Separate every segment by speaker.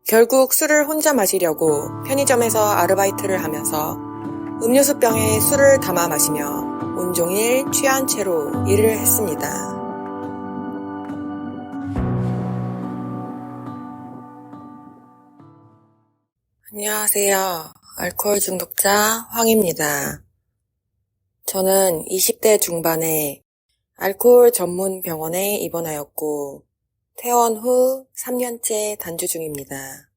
Speaker 1: 결국 술을 혼자 마시려고 편의점에서 아르바이트를 하면서 음료수병에 술을 담아 마시며 온종일 취한 채로 일을 했습니다. 안녕하세요. 알코올 중독자 황입니다. 저는 20대 중반에 알코올 전문 병원에 입원하였고 퇴원 후 3년째 단주 중입니다.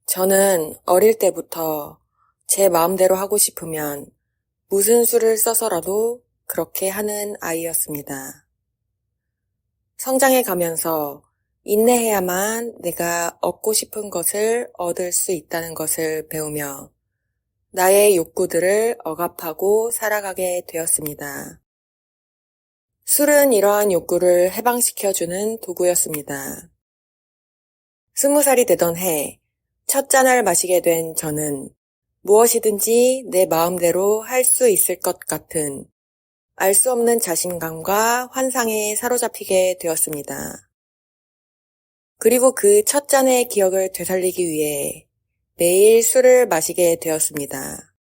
Speaker 1: 저는 어릴 때부터 제 마음대로 하고 싶으면 무슨 수를 써서라도 그렇게 하는 아이였습니다. 성장해 가면서 인내해야만 내가 얻고 싶은 것을 얻을 수 있다는 것을 배우며 나의 욕구들을 억압하고 살아가게 되었습니다. 술은 이러한 욕구를 해방시켜주는 도구였습니다. 20살이 되던 해, 첫 잔을 마시게 된 저는 무엇이든지 내 마음대로 할 수 있을 것 같은 알 수 없는 자신감과 환상에 사로잡히게 되었습니다. 그리고 그 첫 잔의 기억을 되살리기 위해 매일 술을 마시게 되었습니다.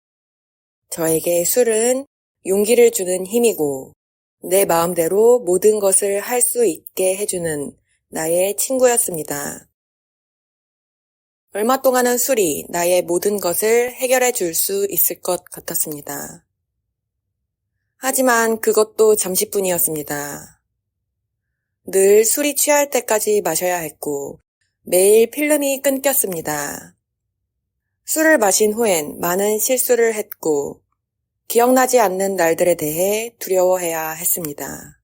Speaker 1: 저에게 술은 용기를 주는 힘이고 내 마음대로 모든 것을 할 수 있게 해주는 나의 친구였습니다. 얼마 동안은 술이 나의 모든 것을 해결해 줄 수 있을 것 같았습니다. 하지만 그것도 잠시뿐이었습니다. 늘 술이 취할 때까지 마셔야 했고 매일 필름이 끊겼습니다. 술을 마신 후엔 많은 실수를 했고 기억나지 않는 날들에 대해 두려워해야 했습니다.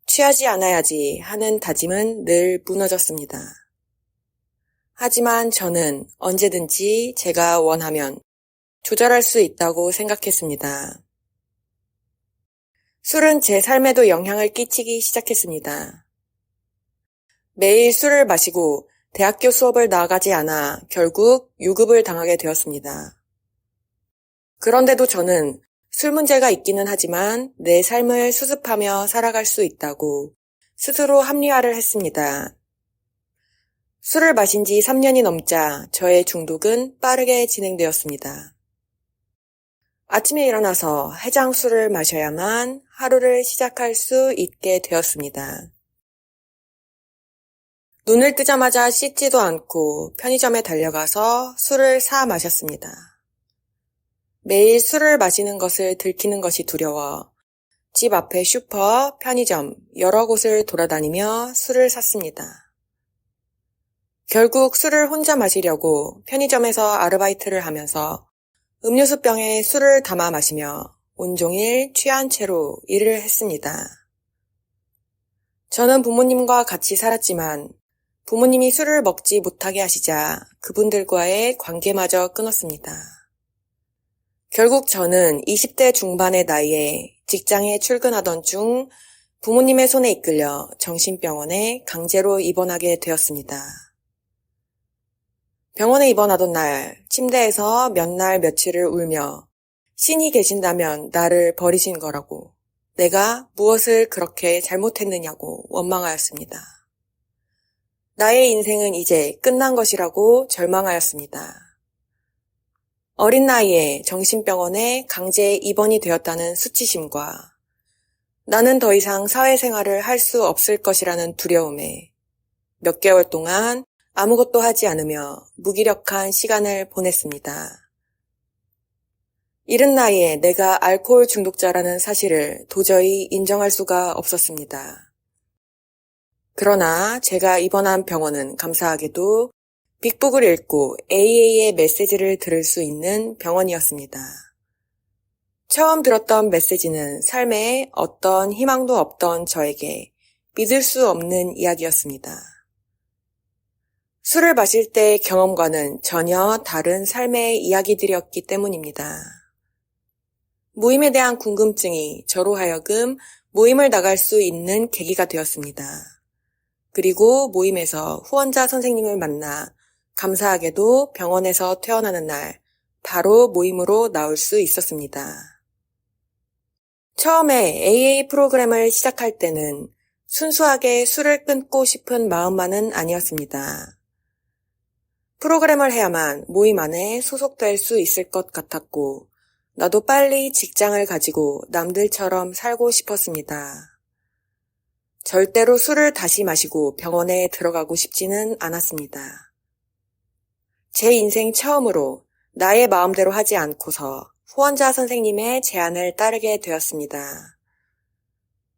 Speaker 1: 취하지 않아야지 하는 다짐은 늘 무너졌습니다. 하지만 저는 언제든지 제가 원하면 조절할 수 있다고 생각했습니다. 술은 제 삶에도 영향을 끼치기 시작했습니다. 매일 술을 마시고 대학교 수업을 나가지 않아 결국 유급을 당하게 되었습니다. 그런데도 저는 술 문제가 있기는 하지만 내 삶을 수습하며 살아갈 수 있다고 스스로 합리화를 했습니다. 술을 마신 지 3년이 넘자 저의 중독은 빠르게 진행되었습니다. 아침에 일어나서 해장술을 마셔야만 하루를 시작할 수 있게 되었습니다. 눈을 뜨자마자 씻지도 않고 편의점에 달려가서 술을 사 마셨습니다. 매일 술을 마시는 것을 들키는 것이 두려워 집 앞에 슈퍼, 편의점, 여러 곳을 돌아다니며 술을 샀습니다. 결국 술을 혼자 마시려고 편의점에서 아르바이트를 하면서 음료수병에 술을 담아 마시며 온종일 취한 채로 일을 했습니다. 저는 부모님과 같이 살았지만 부모님이 술을 먹지 못하게 하시자 그분들과의 관계마저 끊었습니다. 결국 저는 20대 중반의 나이에 직장에 출근하던 중 부모님의 손에 이끌려 정신병원에 강제로 입원하게 되었습니다. 병원에 입원하던 날 침대에서 몇 날 며칠을 울며 신이 계신다면 나를 버리신 거라고 내가 무엇을 그렇게 잘못했느냐고 원망하였습니다. 나의 인생은 이제 끝난 것이라고 절망하였습니다. 어린 나이에 정신병원에 강제 입원이 되었다는 수치심과 나는 더 이상 사회생활을 할 수 없을 것이라는 두려움에 몇 개월 동안 아무것도 하지 않으며 무기력한 시간을 보냈습니다. 이른 나이에 내가 알코올 중독자라는 사실을 도저히 인정할 수가 없었습니다. 그러나 제가 입원한 병원은 감사하게도 빅북을 읽고 AA의 메시지를 들을 수 있는 병원이었습니다. 처음 들었던 메시지는 삶에 어떤 희망도 없던 저에게 믿을 수 없는 이야기였습니다. 술을 마실 때의 경험과는 전혀 다른 삶의 이야기들이었기 때문입니다. 모임에 대한 궁금증이 저로 하여금 모임을 나갈 수 있는 계기가 되었습니다. 그리고 모임에서 후원자 선생님을 만나 감사하게도 병원에서 퇴원하는 날 바로 모임으로 나올 수 있었습니다. 처음에 AA 프로그램을 시작할 때는 순수하게 술을 끊고 싶은 마음만은 아니었습니다. 프로그램을 해야만 모임 안에 소속될 수 있을 것 같았고, 나도 빨리 직장을 가지고 남들처럼 살고 싶었습니다. 절대로 술을 다시 마시고 병원에 들어가고 싶지는 않았습니다. 제 인생 처음으로 나의 마음대로 하지 않고서 후원자 선생님의 제안을 따르게 되었습니다.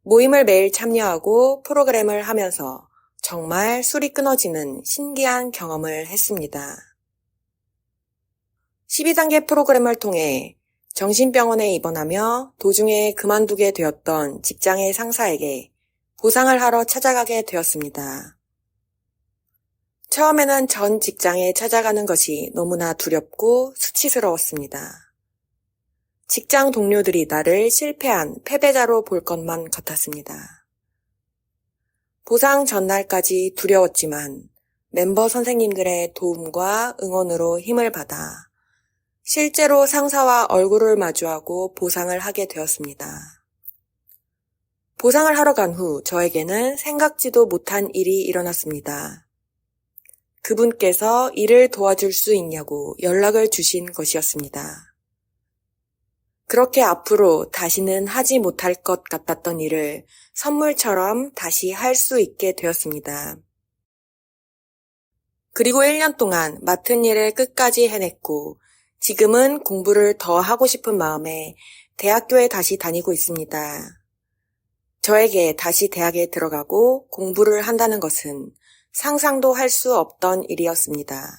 Speaker 1: 모임을 매일 참여하고 프로그램을 하면서 정말 술이 끊어지는 신기한 경험을 했습니다. 12단계 프로그램을 통해 정신병원에 입원하며 도중에 그만두게 되었던 직장의 상사에게 보상을 하러 찾아가게 되었습니다. 처음에는 전 직장에 찾아가는 것이 너무나 두렵고 수치스러웠습니다. 직장 동료들이 나를 실패한 패배자로 볼 것만 같았습니다. 보상 전날까지 두려웠지만 멤버 선생님들의 도움과 응원으로 힘을 받아 실제로 상사와 얼굴을 마주하고 보상을 하게 되었습니다. 보상을 하러 간 후 저에게는 생각지도 못한 일이 일어났습니다. 그분께서 일을 도와줄 수 있냐고 연락을 주신 것이었습니다. 그렇게 앞으로 다시는 하지 못할 것 같았던 일을 선물처럼 다시 할 수 있게 되었습니다. 그리고 1년 동안 맡은 일을 끝까지 해냈고 지금은 공부를 더 하고 싶은 마음에 대학교에 다시 다니고 있습니다. 저에게 다시 대학에 들어가고 공부를 한다는 것은 상상도 할 수 없던 일이었습니다.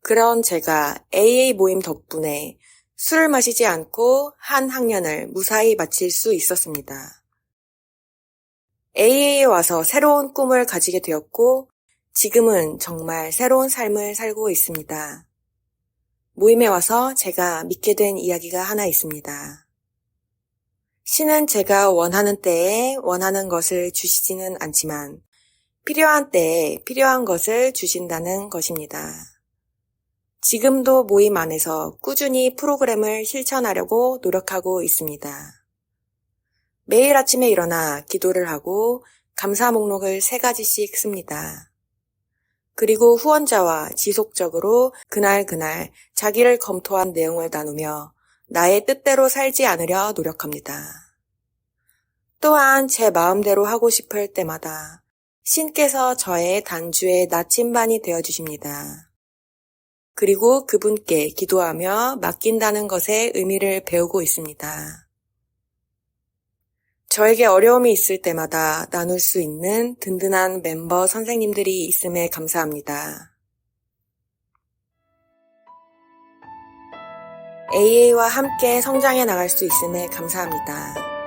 Speaker 1: 그런 제가 AA 모임 덕분에 술을 마시지 않고 한 학년을 무사히 마칠 수 있었습니다. AA에 와서 새로운 꿈을 가지게 되었고 지금은 정말 새로운 삶을 살고 있습니다. 모임에 와서 제가 믿게 된 이야기가 하나 있습니다. 신은 제가 원하는 때에 원하는 것을 주시지는 않지만 필요한 때에 필요한 것을 주신다는 것입니다. 지금도 모임 안에서 꾸준히 프로그램을 실천하려고 노력하고 있습니다. 매일 아침에 일어나 기도를 하고 감사 목록을 3가지씩 씁니다. 그리고 후원자와 지속적으로 그날 자기를 검토한 내용을 나누며 나의 뜻대로 살지 않으려 노력합니다. 또한 제 마음대로 하고 싶을 때마다 신께서 저의 단주의 나침반이 되어주십니다. 그리고 그분께 기도하며 맡긴다는 것의 의미를 배우고 있습니다. 저에게 어려움이 있을 때마다 나눌 수 있는 든든한 멤버 선생님들이 있음에 감사합니다. AA와 함께 성장해 나갈 수 있음에 감사합니다.